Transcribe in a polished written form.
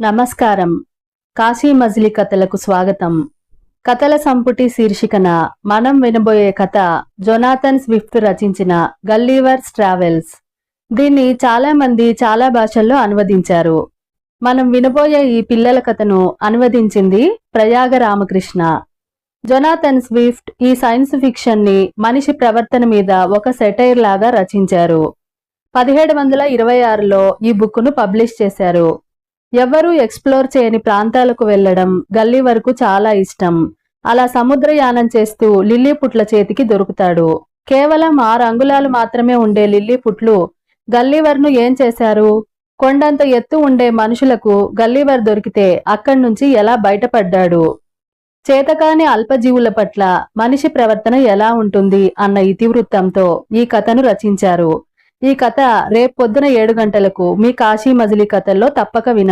నమస్కారం. కాశీ మజిలీ కథలకు స్వాగతం. కథల సంపుటి శీర్షికన మనం వినబోయే కథ జొనాథన్ స్విఫ్ట్ రచించిన గల్లీవర్స్ ట్రావెల్స్. దీన్ని చాలా మంది చాలా భాషల్లో అనువదించారు. మనం వినబోయే ఈ పిల్లల కథను అనువదించింది ప్రయాగ రామకృష్ణ. జొనాథన్ స్విఫ్ట్ ఈ సైన్స్ ఫిక్షన్ ని మనిషి ప్రవర్తన మీద ఒక సెటైర్ లాగా రచించారు. 1726లో ఈ బుక్ ను పబ్లిష్ చేశారు. ఎవ్వరూ ఎక్స్ప్లోర్ చేయని ప్రాంతాలకు వెళ్లడం గల్లీవర్కు చాలా ఇష్టం. అలా సముద్రయానం చేస్తూ లిల్లీపుట్ల చేతికి దొరుకుతాడు. కేవలం 6 అంగుళాలు మాత్రమే ఉండే లిల్లీపుట్లు గల్లీవర్ను ఏం చేశారు? కొండంత ఎత్తు ఉండే మనుషులకు గల్లీవర్ దొరికితే అక్కడ్నుంచి ఎలా బయటపడ్డాడు? చేతకాని అల్పజీవుల పట్ల మనిషి ప్రవర్తన ఎలా ఉంటుంది అన్న ఇతివృత్తంతో ఈ కథను రచించారు. ఈ కథ రేపొద్దున 7 గంటలకు మీ కాశీ మజిలీ కథల్లో తప్పక వినండి.